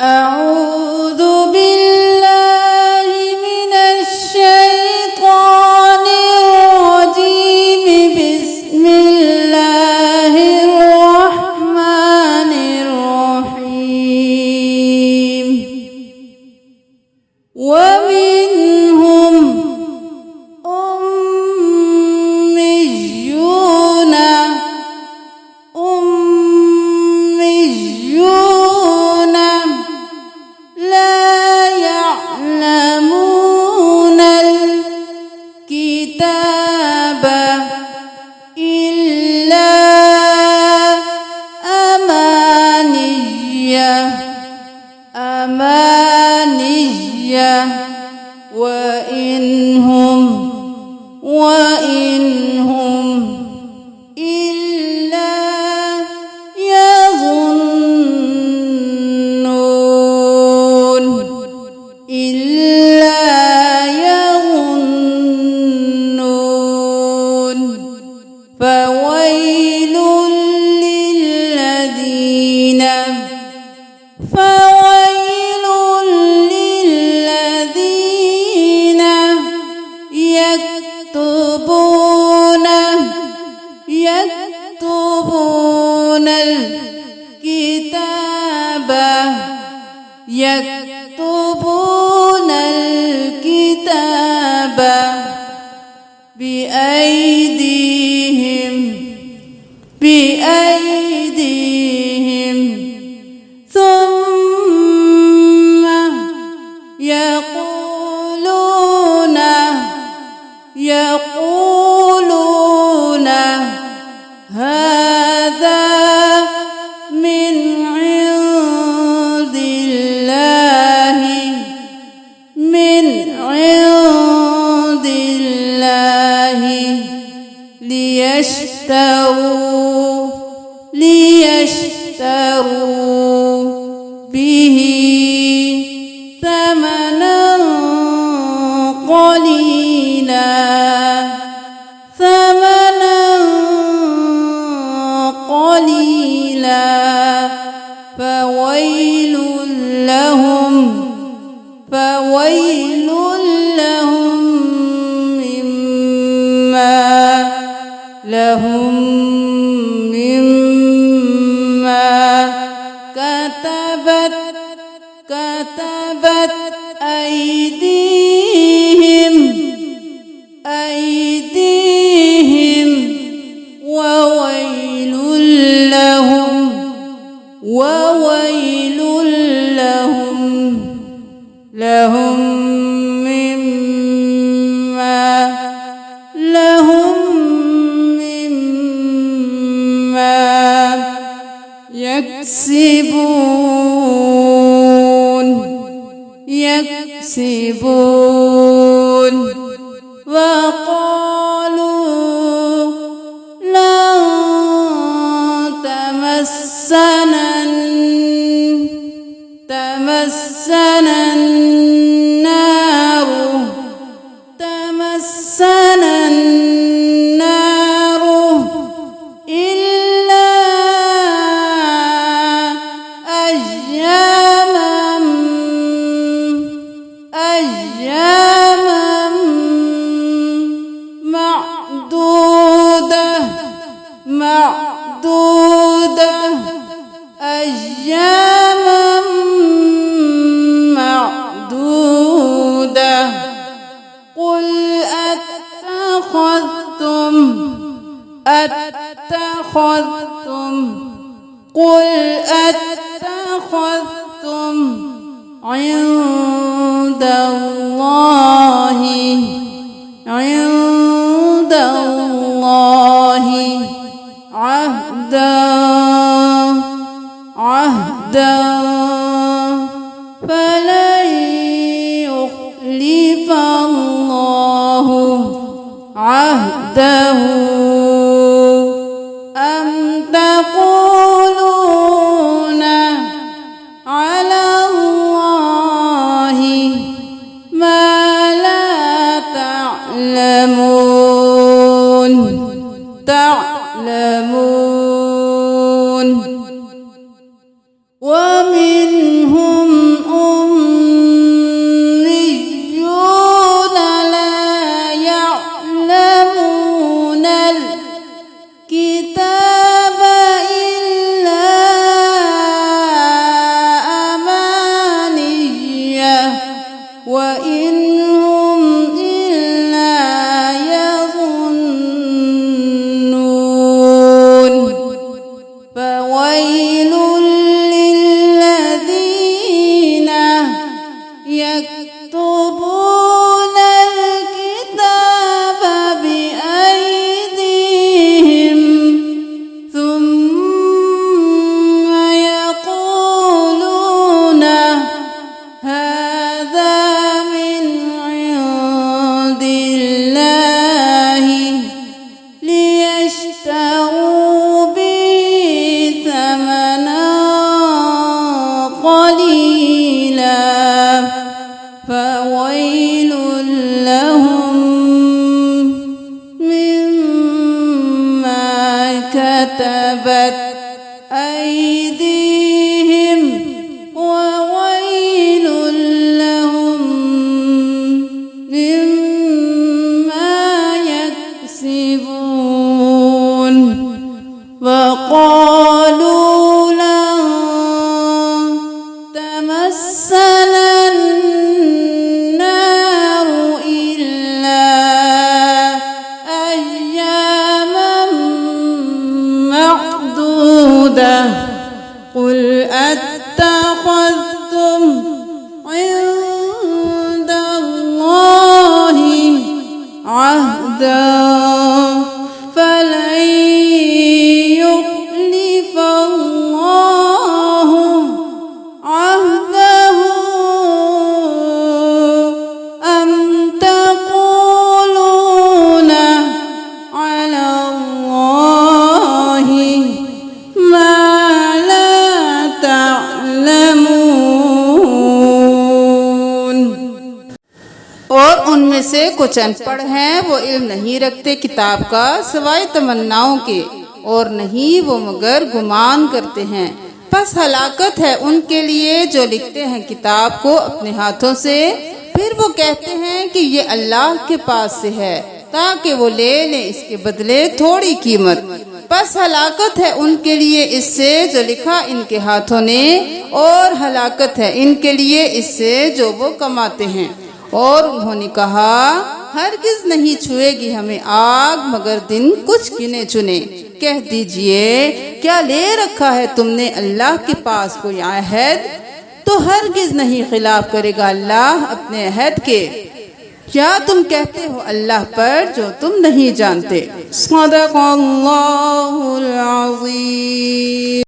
أعوذ بالله من الشيطان الرجيم. بسم الله الرحمن الرحيم. ومنهم أميون لا يعلمون الكتاب إلا أماني وإن هم إلا يظنون. فويل للذين يكتبون الكتاب بأيديهم ثم يقولون هذا من عند الله ليشتروا به ثمنا قليلا. فويل لهم مما كتبت أيديهم وويل لهم مما يكسبون. وقالوا لن تمسنا النار إلا أياما معدودة قل أتخذتم عند الله عهدا فلن يخلف الله عهده. أم تقولون على الله ما لا تعلمون. ومنهم كتبت أيديهم وويل لهم مما يكسبون وقالوا لن تمسنا النار إلا أياما معدودة قل أتخذتم عند الله عهدا فلن يخلف الله عهده أم تقولون على الله ما لا تعلمون। और उनमें से कुछ अनपढ़ हैं, वो इल्म नहीं रखते किताब का सिवाय तमन्नाओं के, और नहीं वो मगर गुमान करते हैं। बस हलाकत है उनके लिए जो लिखते हैं किताब को अपने हाथों से, फिर वो कहते हैं कि ये अल्लाह के पास से है ताकि वो ले लें इसके बदले थोड़ी कीमत। बस हलाकत है उनके लिए इससे जो लिखा इनके हाथों ने, और हलाकत है इनके लिए इससे जो वो कमाते हैं। और उन्होंने कहा हरगिज नहीं छुएगी हमें आग मगर दिन कुछ गिने चुने। कह दीजिए क्या ले रखा है तुमने अल्लाह के पास कोई अहद, तो हरगिज नहीं खिलाफ करेगा अल्लाह अपने अहद के। क्या तुम कहते हो अल्लाह पर जो तुम नहीं जानते। सदक़ल्लाहुल अज़ीम।